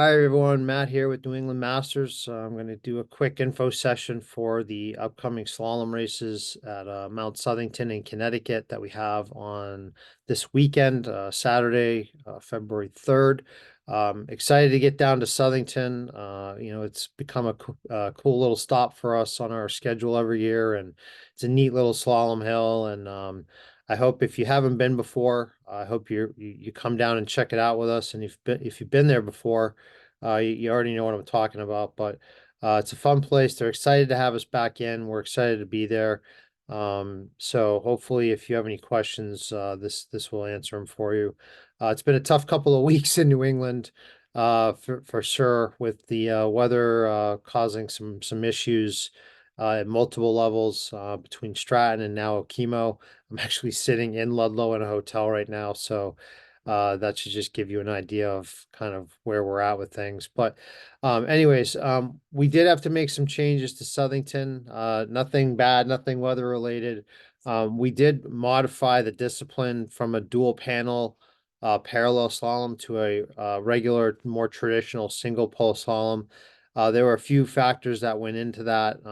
Hi everyone, Matt here with New England Masters. I'm going to do a quick info session for the upcoming slalom races at Mount Southington in Connecticut that we have on this weekend, Saturday, February 3rd. Excited to get down to Southington. It's become a cool little stop for us on our schedule every year, and it's a neat little slalom hill. And I hope if you haven't been before, I hope you come down and check it out with us. And if you've been there before, you already know what I'm talking about, but it's a fun place. They're excited to have us back in. We're excited to be there. So hopefully, if you have any questions, this will answer them for you. It's been a tough couple of weeks in New England, for sure, with the weather causing some issues at multiple levels between Stratton and now Okemo. I'm actually sitting in Ludlow in a hotel right now, so that should just give you an idea of kind of where we're at with things. But anyways, we did have to make some changes to Southington. Nothing bad, nothing weather related. We did modify the discipline from a dual panel parallel slalom to a regular, more traditional single pole slalom. There were a few factors that went into that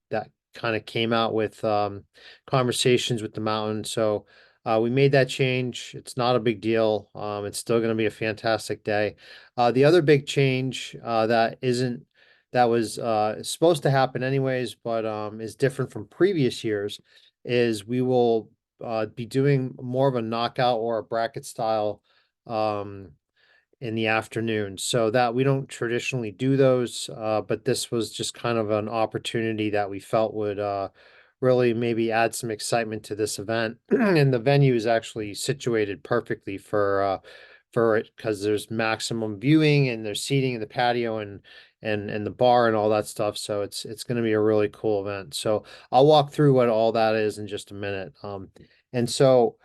that kind of came out with conversations with the mountain. So we made that change. It's not a big deal. It's still going to be a fantastic day. The other big change that was supposed to happen anyways, but is different from previous years, is we will be doing more of a knockout or a bracket style um, in the afternoon. So that we don't traditionally do those, but this was just kind of an opportunity that we felt would really maybe add some excitement to this event. And the venue is actually situated perfectly for it because there's maximum viewing and there's seating in the patio and the bar and all that stuff. So it's going to be a really cool event. So I'll walk through what all that is in just a minute. And so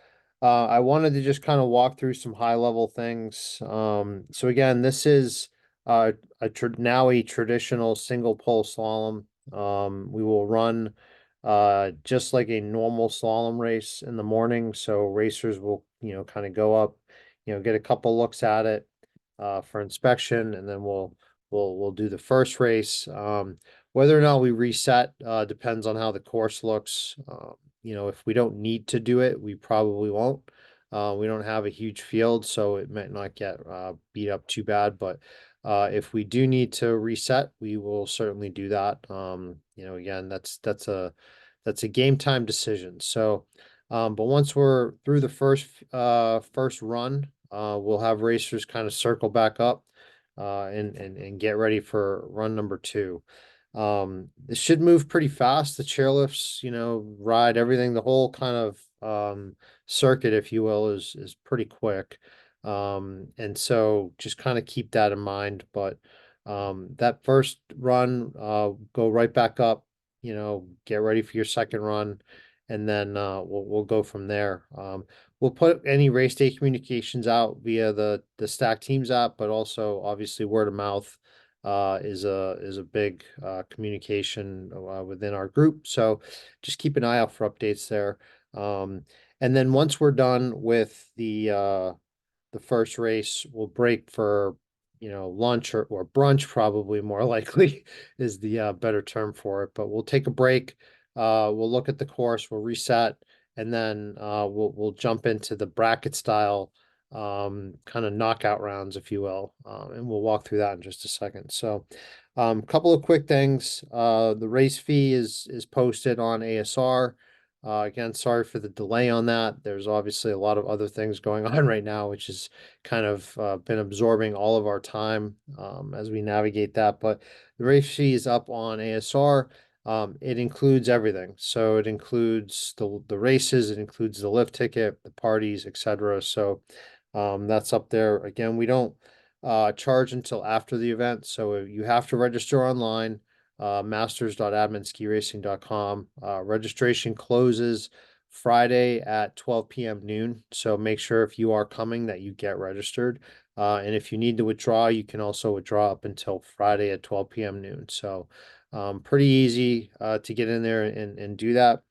I wanted to just kind of walk through some high level things. So again, this is now a traditional single pole slalom. We will run just like a normal slalom race in the morning. So racers will, kind of go up, get a couple looks at it for inspection, and then we'll do the first race. Whether or not we reset depends on how the course looks. If we don't need to do it, we probably won't. We don't have a huge field, so it might not get beat up too bad. But if we do need to reset, we will certainly do that. Again, that's a game time decision. So, but once we're through the first run, we'll have racers kind of circle back up and get ready for run number two. It should move pretty fast. The chairlifts, ride everything, the whole kind of circuit, if you will, is pretty quick. And so just kind of keep that in mind. But that first run, go right back up, get ready for your second run, and then we'll go from there. We'll put any race day communications out via the Stack Teams app, but also obviously word of mouth is a big communication within our group. So just keep an eye out for updates there. And then once we're done with the first race, we'll break for lunch or brunch, probably more likely is the better term for it. But we'll take a break. We'll look at the course, we'll reset, and then we'll jump into the bracket style kind of knockout rounds, if you will. And we'll walk through that in just a second. So a couple of quick things. The race fee is posted on ASR. Again, sorry for the delay on that. There's obviously a lot of other things going on right now, which has kind of been absorbing all of our time as we navigate that. But the race fee is up on ASR. It includes everything. So it includes the races, it includes the lift ticket, the parties, etc. So that's up there. Again, we don't charge until after the event. So you have to register online, masters.adminskiracing.com. Registration closes Friday at 12 p.m. noon. So make sure if you are coming that you get registered. And if you need to withdraw, you can also withdraw up until Friday at 12 p.m. noon. So pretty easy to get in there and do that.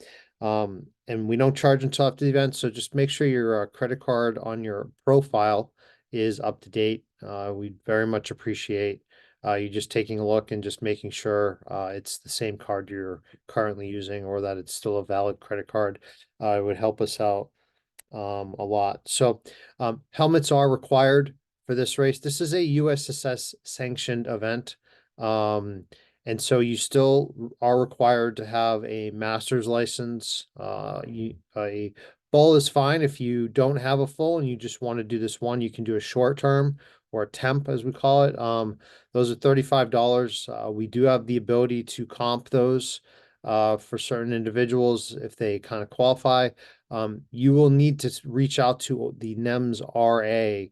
And we don't charge until after the event. So just make sure your credit card on your profile is up to date. We very much appreciate you just taking a look and just making sure it's the same card you're currently using, or that it's still a valid credit card. It would help us out a lot. So helmets are required for this race. This is a USSS sanctioned event. And so you still are required to have a master's license. A full is fine. If you don't have a full and you just want to do this one, you can do a short term or a temp, as we call it. Those are $35. We do have the ability to comp those for certain individuals if they kind of qualify. You will need to reach out to the NEMS RA,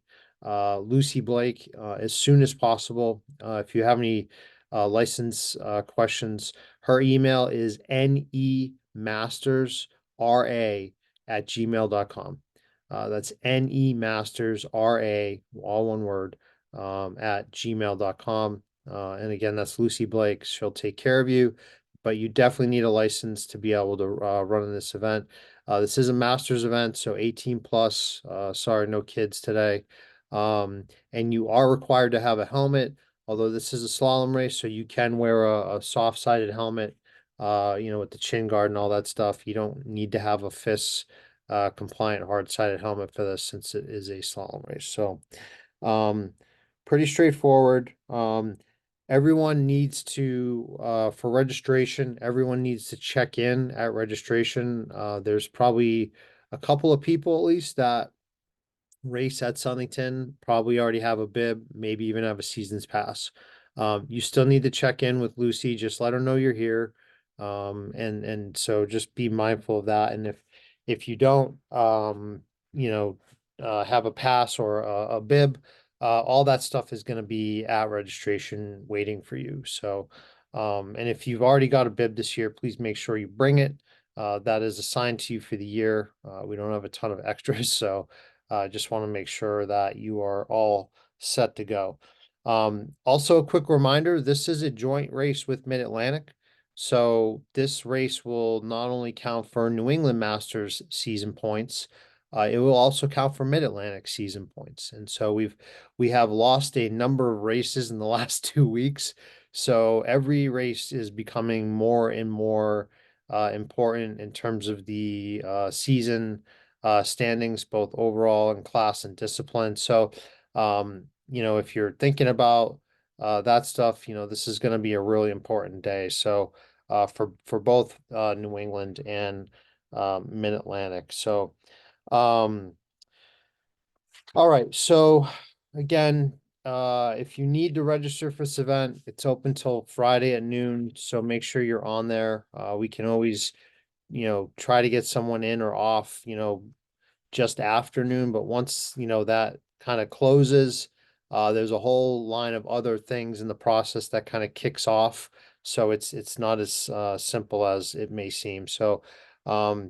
Lucy Blake, as soon as possible. If you have any license questions, her email is nemastersra@gmail.com. That's nemastersra, all one word, at gmail.com. And again, that's Lucy Blake. She'll take care of you, but you definitely need a license to be able to run in this event. This is a master's event, so 18 plus. Sorry, no kids today. And you are required to have a helmet, although this is a slalom race, so you can wear a soft-sided helmet, with the chin guard and all that stuff. You don't need to have a FIS compliant hard-sided helmet for this, since it is a slalom race. So pretty straightforward. Everyone needs to, for registration, everyone needs to check in at registration. There's probably a couple of people at least that race at Southington, probably already have a bib, maybe even have a season's pass. You still need to check in with Lucy, just let her know you're here. And so just be mindful of that. And if you don't, have a pass or a bib, all that stuff is going to be at registration waiting for you. So, and if you've already got a bib this year, please make sure you bring it. That is assigned to you for the year. We don't have a ton of extras, so just want to make sure that you are all set to go. Also, a quick reminder, this is a joint race with Mid-Atlantic. So this race will not only count for New England Masters season points, it will also count for Mid-Atlantic season points. And so we have lost a number of races in the last 2 weeks. So every race is becoming more and more important in terms of the season standings, both overall and class and discipline. So, if you're thinking about that stuff, this is going to be a really important day. So, for both New England and Mid-Atlantic. So, all right. So again, if you need to register for this event, it's open till Friday at noon. So make sure you're on there. We can always, try to get someone in or off, just afternoon, but once that kind of closes, there's a whole line of other things in the process that kind of kicks off. So it's not as simple as it may seem. So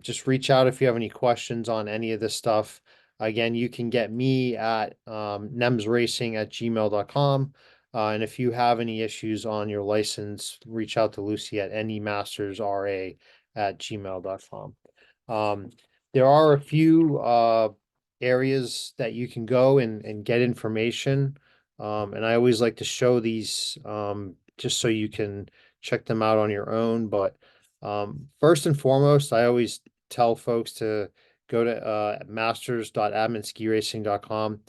just reach out if you have any questions on any of this stuff. Again, you can get me at nemsracing@gmail.com. And if you have any issues on your license, reach out to Lucy at nemastersra@gmail.com. There are a few areas that you can go and get information. And I always like to show these just so you can check them out on your own. But first and foremost, I always tell folks to go to masters.adminskiracing.com.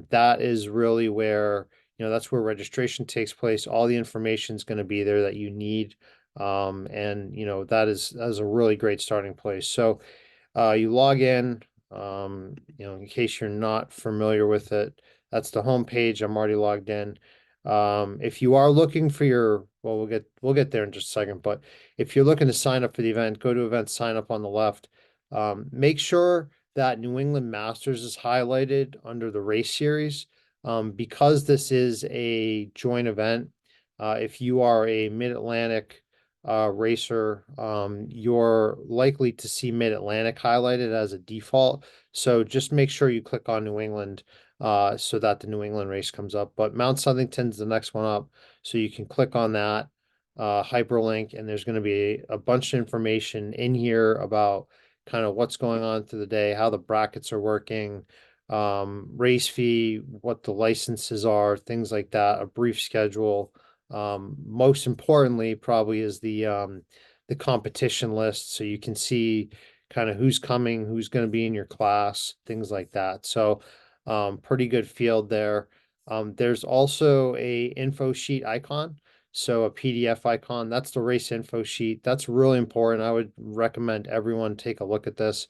That is really where, that's where registration takes place. All the information is going to be there that you need. And that is a really great starting place. So you log in, in case you're not familiar with it. That's the home page. I'm already logged in. If you are looking for well, we'll get there in just a second, but if you're looking to sign up for the event, go to event sign up on the left. Make sure that New England Masters is highlighted under the race series. Because this is a joint event, if you are a Mid-Atlantic racer, you're likely to see Mid-Atlantic highlighted as a default. So just make sure you click on New England so that the New England race comes up. But Mount Southington's the next one up. So you can click on that hyperlink, and there's going to be a bunch of information in here about kind of what's going on through the day, how the brackets are working, race fee, what the licenses are, things like that, a brief schedule. Most importantly, probably is the competition list, so you can see kind of who's coming, who's going to be in your class, things like that. So, pretty good field there. There's also a info sheet icon. So a PDF icon, that's the race info sheet. That's really important. I would recommend everyone take a look at this.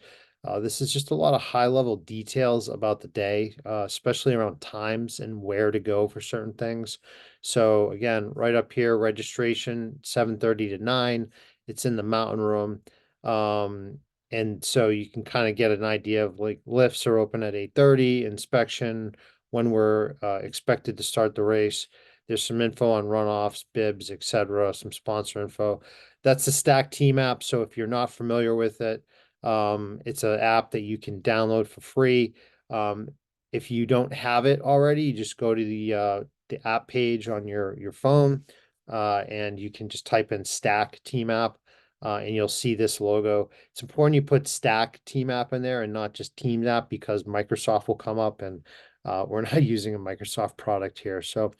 This is just a lot of high level details about the day, especially around times and where to go for certain things. So again, right up here, registration 7:30 to 9. It's in the mountain room. Um, and so you can kind of get an idea of like lifts are open at 8:30, inspection, when we're expected to start the race. There's some info on runoffs, bibs, etc., some sponsor info. That's the Stack Team app. So if you're not familiar with it, it's an app that you can download for free. Um, if you don't have it already, you just go to the app page on your phone, and you can just type in Stack Team App, and you'll see this logo. It's important you put Stack Team App in there and not just Teams App, because Microsoft will come up, and we're not using a Microsoft product here. So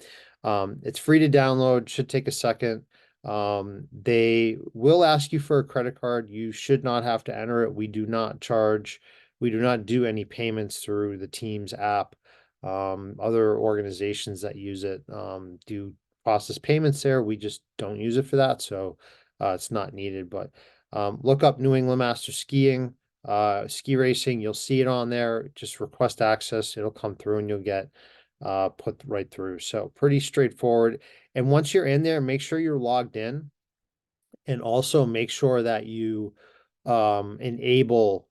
it's free to download, should take a second. They will ask you for a credit card. You should not have to enter it. We do not do any payments through the Teams app. Other organizations that use it do process payments there. We just don't use it for that, so it's not needed. But look up New England Master Skiing, ski racing. You'll see it on there. Just request access. It'll come through, and you'll get put right through. So pretty straightforward. And once you're in there, make sure you're logged in, and also make sure that you enable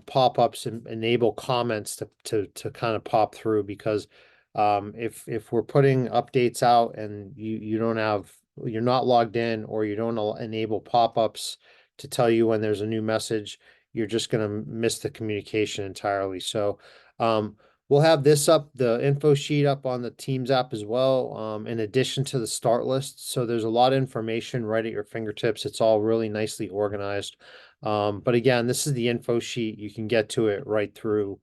pop-ups and enable comments to kind of pop through, because if we're putting updates out and you're not logged in, or you don't enable pop-ups to tell you when there's a new message, you're just going to miss the communication entirely. So we'll have the info sheet up on the Teams app as well, in addition to the start list. So there's a lot of information right at your fingertips. It's all really nicely organized. But again, this is the info sheet. You can get to it right through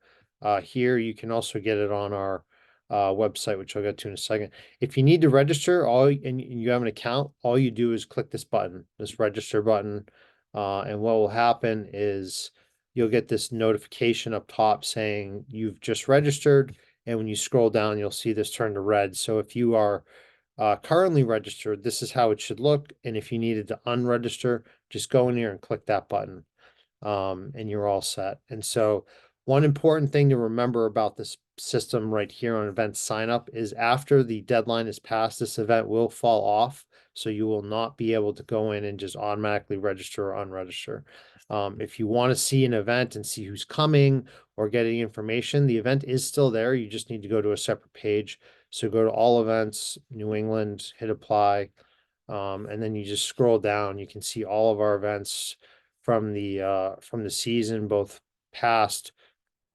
here. You can also get it on our website, which I'll get to in a second. If you need to register, and you have an account, all you do is click this button, this register button. And what will happen is you'll get this notification up top saying you've just registered. And when you scroll down, you'll see this turn to red. So if you are currently registered, this is how it should look. And if you needed to unregister, just go in here and click that button, and you're all set. And so one important thing to remember about this system right here on event sign up is after the deadline is passed, this event will fall off. So you will not be able to go in and just automatically register or unregister. If you want to see an event and see who's coming or getting information, the event is still there. You just need to go to a separate page. So go to all events, New England, hit apply, and then you just scroll down. You can see all of our events from the season, both past,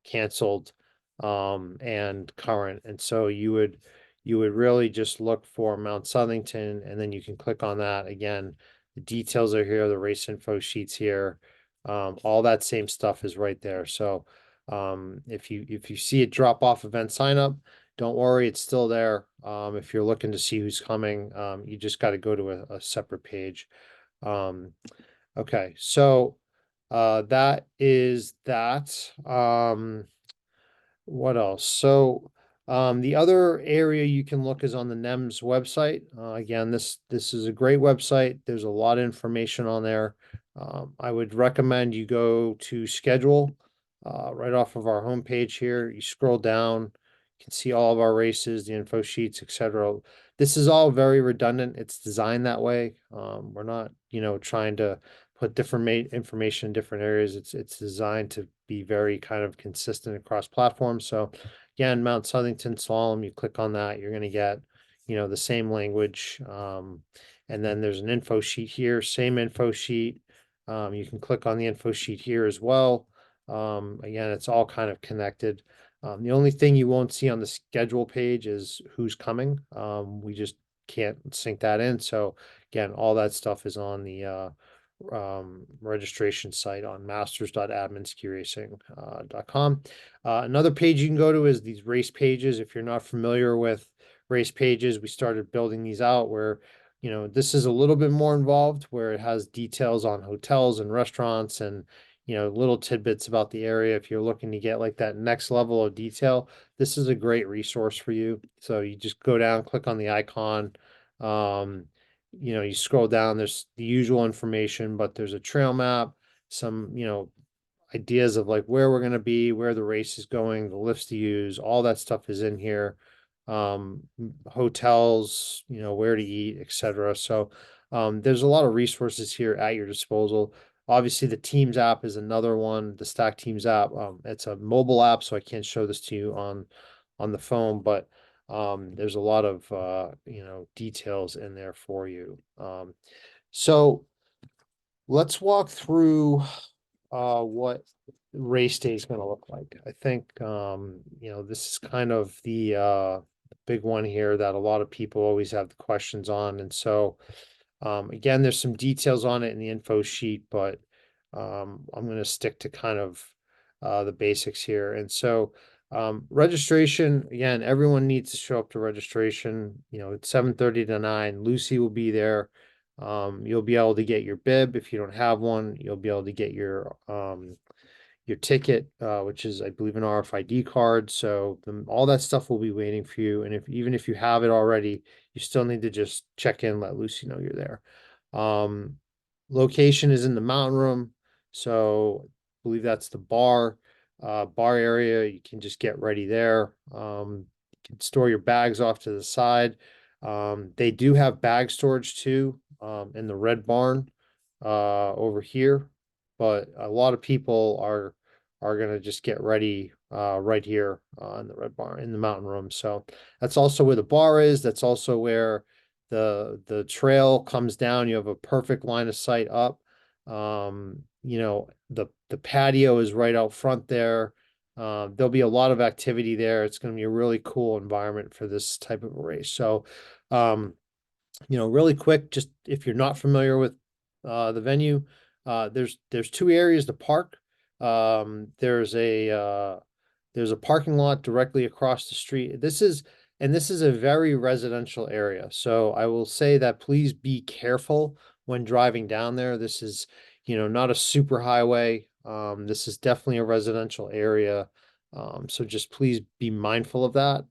canceled, and current. And so you would really just look for Mount Southington, and then you can click on that. Again, the details are here, the race info sheets here. All that same stuff is right there. So if you see it drop off event sign up, don't worry, it's still there. If you're looking to see who's coming, you just got to go to a separate page. Okay, so that is that. What else? So the other area you can look is on the NEMS website. Again, this is a great website. There's a lot of information on there. I would recommend you go to schedule right off of our homepage here. You scroll down, you can see all of our races, the info sheets, etc. This is all very redundant. It's designed that way. We're not, trying to put different information in different areas. It's designed to be very kind of consistent across platforms. So again, Mount Southington Slalom, you click on that, you're going to get, the same language. And then there's an info sheet here, same info sheet. You can click on the info sheet here as well. Again, it's all kind of connected. The only thing you won't see on the schedule page is who's coming. We just can't sync that in. So again, all that stuff is on the registration site on masters.adminskiracing.com. Another page you can go to is these race pages. If you're not familiar with race pages, we started building these out where, this is a little bit more involved, where it has details on hotels and restaurants and, little tidbits about the area. If you're looking to get like that next level of detail, this is a great resource for you. So you just go down, click on the icon. You scroll down, there's the usual information, but there's a trail map, some, ideas of like where we're going to be, where the race is going, the lifts to use, all that stuff is in here. Hotels, where to eat, etc. So there's a lot of resources here at your disposal. Obviously, the Teams app is another one, the Stack Teams app. It's a mobile app, so I can't show this to you on the phone, but there's a lot of details in there for you. So let's walk through what race day is going to look like. I think this is kind of the big one here that a lot of people always have the questions on. And so again, there's some details on it in the info sheet, but I'm going to stick to kind of the basics here. And so registration, again, everyone needs to show up to registration. It's 7:30 to 9. Lucy will be there. You'll be able to get your bib. If you don't have one, you'll be able to get your ticket, which is, I believe, an RFID card. So all that stuff will be waiting for you. And even if you have it already, you still need to just check in, let Lucy know you're there. Location is in the mountain room. So I believe that's the bar area. You can just get ready there. You can store your bags off to the side. They do have bag storage too, in the red barn over here, but a lot of people are gonna just get ready right here in the red barn in the mountain room. So that's also where the bar is. That's also where the trail comes down. You have a perfect line of sight up. The patio is right out front there. There'll be a lot of activity there. It's going to be a really cool environment for this type of a race. So, really quick, just if you're not familiar with the venue, there's two areas to park. There's a parking lot directly across the street. This is a very residential area. So I will say that please be careful when driving down there. This is, not a super highway. This is definitely a residential area. So just please be mindful of that.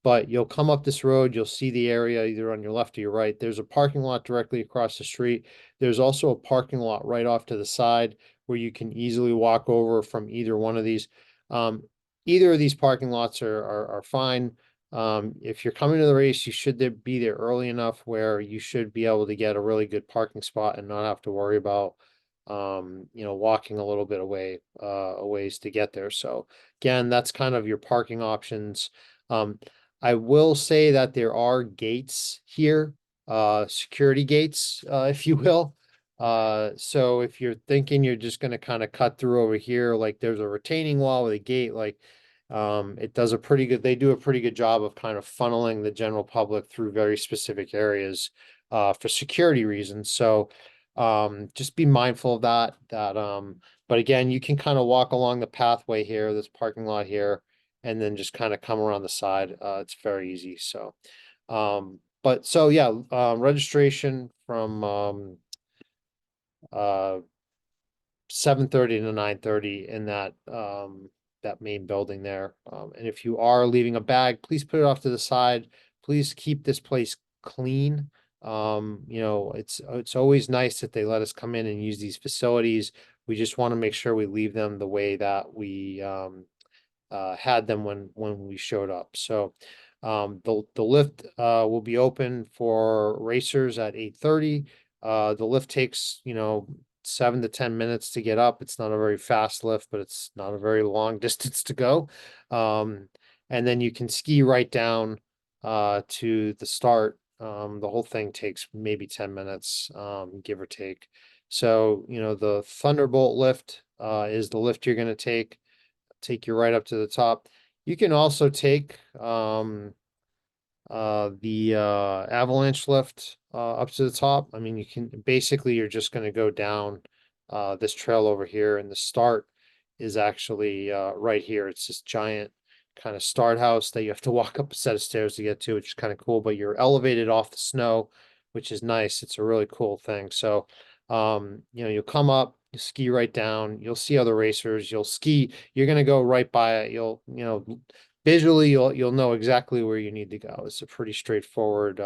But you'll come up this road, you'll see the area either on your left or your right. There's a parking lot directly across the street. There's also a parking lot right off to the side where you can easily walk over from either one of these. Either of these parking lots are fine. If you're coming to the race, you should be there early enough where you should be able to get a really good parking spot and not have to worry about walking a little bit a ways to get there. So again, that's kind of your parking options. I will say that there are gates here, security gates, if you will. So if you're thinking you're just going to kind of cut through over here, like there's a retaining wall with a gate, like they do a pretty good job of kind of funneling the general public through very specific areas for security reasons. So just be mindful of that, but again, you can kind of walk along the pathway here, this parking lot here, and then just kind of come around the side. It's very easy. So, but so yeah, registration from 7:30 to 9:30 in that main building there. And if you are leaving a bag, please put it off to the side. Please keep this place clean. It's always nice that they let us come in and use these facilities. We just want to make sure we leave them the way that we had them when we showed up. So the lift will be open for racers at 8:30. The lift takes 7 to 10 minutes to get up. It's not a very fast lift, but it's not a very long distance to go. And then you can ski right down to the start. The whole thing takes maybe 10 minutes, give or take. So, the Thunderbolt lift is the lift you're going to take you right up to the top. You can also take the avalanche lift. up to the top. I mean, you can basically, you're just going to go down this trail over here, and the start is actually right here. It's this giant kind of start house that you have to walk up a set of stairs to get to, which is kind of cool, but you're elevated off the snow, which is nice. It's a really cool thing. So, you'll come up, you ski right down, you'll see other racers, you'll ski, you're going to go right by it. Visually, you'll know exactly where you need to go. It's a pretty straightforward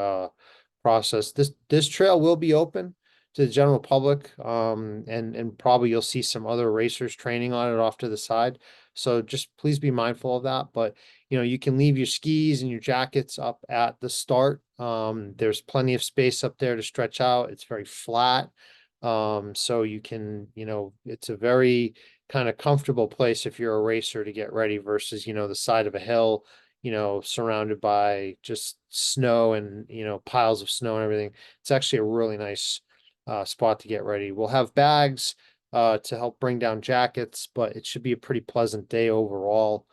process. This trail will be open to the general public, and probably you'll see some other racers training on it off to the side. So just please be mindful of that. But you can leave your skis and your jackets up at the start. There's plenty of space up there to stretch out. It's very flat. So you can, it's a very kind of comfortable place if you're a racer to get ready versus, the side of a hill, surrounded by just snow and, piles of snow and everything. It's actually a really nice spot to get ready. We'll have bags to help bring down jackets, but it should be a pretty pleasant day overall.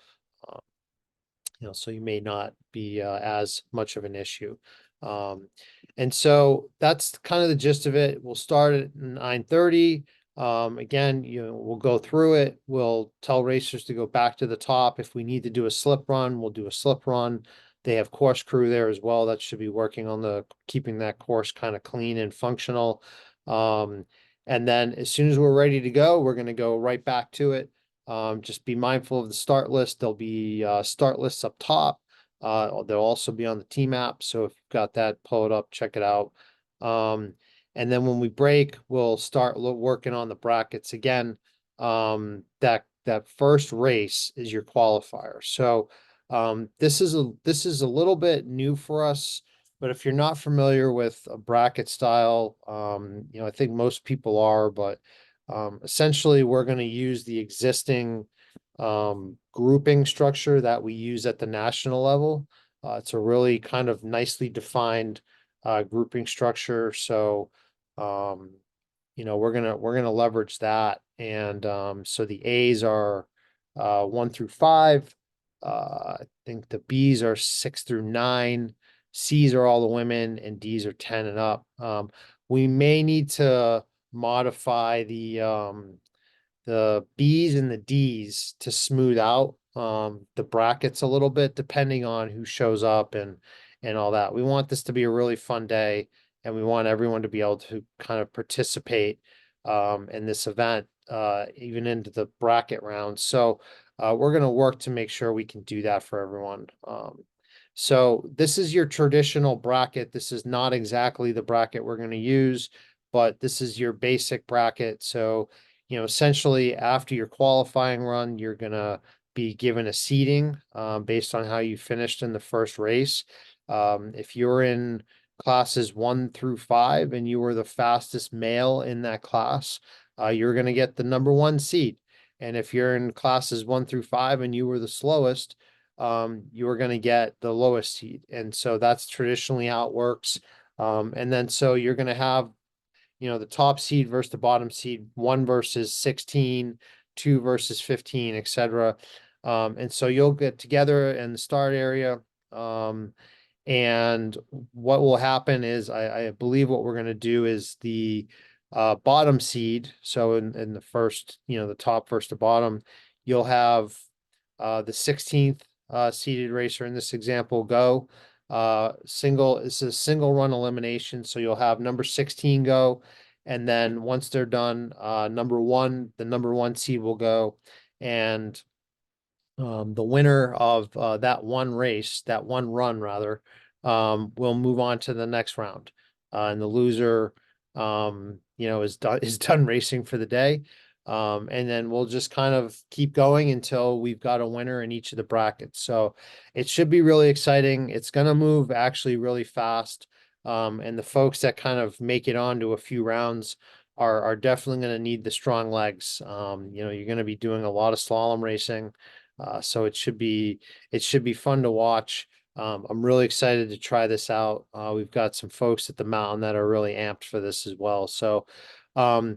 Uh, so you may not be as much of an issue. Um, and so that's kind of the gist of it. We'll start at 9:30. Again, we'll go through it. We'll tell racers to go back to the top. If we need to do a slip run, we'll do a slip run. They have course crew there as well that should be working on keeping that course kind of clean and functional. And then as soon as we're ready to go, we're going to go right back to it. Just be mindful of the start list. There'll be start lists up top. They'll also be on the team app. So if you've got that, pull it up, check it out. And then when we break, we'll start working on the brackets again. That first race is your qualifier. So this is a little bit new for us, but if you're not familiar with a bracket style, I think most people are, but essentially we're going to use the existing grouping structure that we use at the national level. It's a really kind of nicely defined grouping structure. So, we're gonna leverage that. And so the A's are 1 through 5. I think the B's are 6 through 9. C's are all the women, and D's are 10 and up. We may need to modify the B's and the D's to smooth out the brackets a little bit, depending on who shows up and all that. We want this to be a really fun day, and we want everyone to be able to kind of participate in this event, even into the bracket round. So we're going to work to make sure we can do that for everyone. So this is your traditional bracket. This is not exactly the bracket we're going to use, but this is your basic bracket. So essentially after your qualifying run, you're going to be given a seeding based on how you finished in the first race. If you're in classes 1 through 5 and you were the fastest male in that class, you're going to get the #1 seed. And if you're in classes 1 through 5 and you were the slowest, you are going to get the lowest seed. And so that's traditionally how it works. And then so you're going to have the top seed versus the bottom seed, 1 versus 16, 2 versus 15, etc. And so you'll get together in the start area. And what will happen is I believe what we're going to do is the bottom seed. So in the first, the top first to bottom, you'll have the 16th seeded racer in this example go. It's a single run elimination. So you'll have number 16 go. And then once they're done, the #1 seed will go. And the winner of that one race, that one run rather, will move on to the next round. And the loser, is done racing for the day. And then we'll just kind of keep going until we've got a winner in each of the brackets. So it should be really exciting. It's going to move actually really fast. And the folks that kind of make it on to a few rounds are definitely going to need the strong legs. You're going to be doing a lot of slalom racing. So it should be fun to watch. I'm really excited to try this out. We've got some folks at the mountain that are really amped for this as well. So, a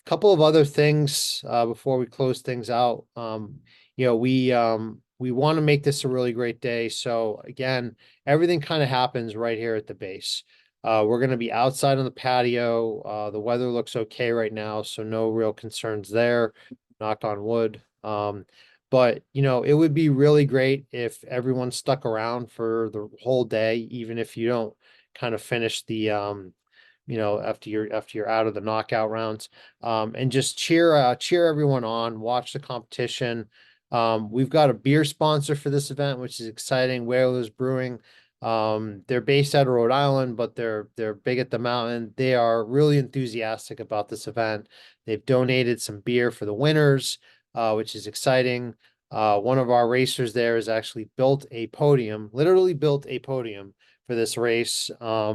couple of other things before we close things out. We want to make this a really great day. So again, everything kind of happens right here at the base. We're going to be outside on the patio. The weather looks okay right now, so no real concerns there. Knock on wood. But it would be really great if everyone stuck around for the whole day, even if you don't kind of finish the after you're out of the knockout rounds. And just cheer everyone on, watch the competition. We've got a beer sponsor for this event, which is exciting. Whalers Brewing. They're based out of Rhode Island, but they're big at the mountain. They are really enthusiastic about this event. They've donated some beer for the winners, which is exciting. One of our racers there has actually built a podium, literally built a podium for this race,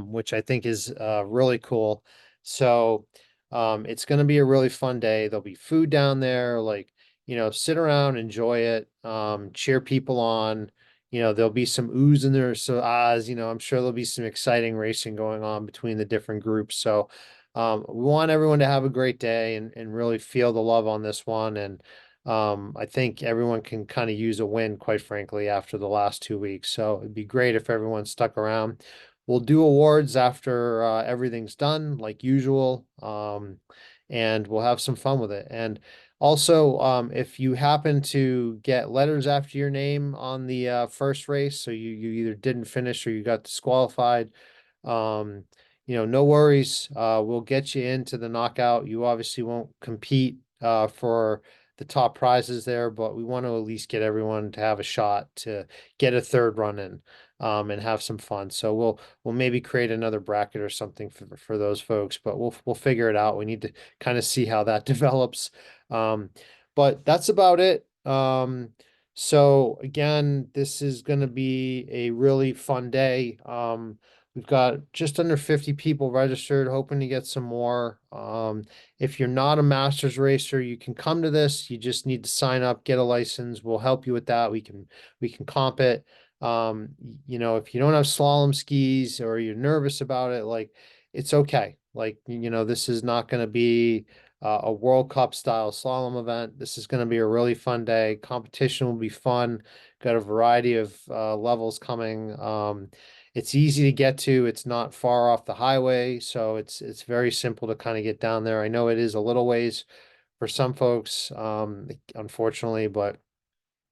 which I think is really cool. So it's going to be a really fun day. There'll be food down there, like, sit around, enjoy it, cheer people on. There'll be some oohs in there, so ahs, I'm sure there'll be some exciting racing going on between the different groups. So we want everyone to have a great day and really feel the love on this one. And I think everyone can kind of use a win, quite frankly, after the last 2 weeks. So it'd be great if everyone stuck around. We'll do awards after everything's done, like usual, and we'll have some fun with it. And also, if you happen to get letters after your name on the first race, so you either didn't finish or you got disqualified, um, no worries. We'll get you into the knockout. You obviously won't compete for the top prizes there, but we want to at least get everyone to have a shot to get a third run in, and have some fun. So we'll maybe create another bracket or something for those folks, but we'll figure it out. We need to kind of see how that develops. Um, but that's about it. So again, this is going to be a really fun day. We've got just under 50 people registered, hoping to get some more. If you're not a masters racer, you can come to this. You just need to sign up, get a license. We'll help you with that. We can comp it. If you don't have slalom skis or you're nervous about it, like, it's okay. Like, this is not going to be a World Cup style slalom event. This is going to be a really fun day. Competition will be fun. Got a variety of levels coming. It's easy to get to. It's not far off the highway, so it's very simple to kind of get down there. I know it is a little ways for some folks, unfortunately, but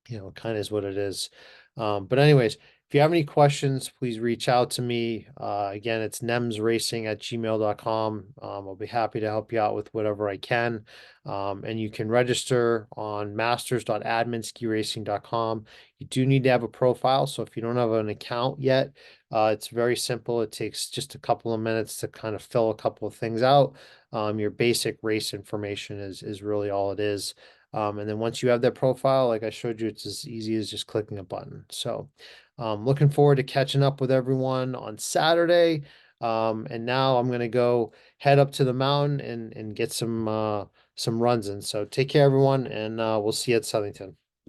it kind of is what it is. But anyways, if you have any questions, please reach out to me. Again, it's nemsracing@gmail.com. I'll be happy to help you out with whatever I can. And you can register on masters.adminskiracing.com. You do need to have a profile. So if you don't have an account yet, it's very simple. It takes just a couple of minutes to kind of fill a couple of things out. Your basic race information is really all it is. And then once you have that profile, like I showed you, it's as easy as just clicking a button. So looking forward to catching up with everyone on Saturday. And now I'm going to go head up to the mountain and get some runs in. So take care, everyone, and we'll see you at Southington.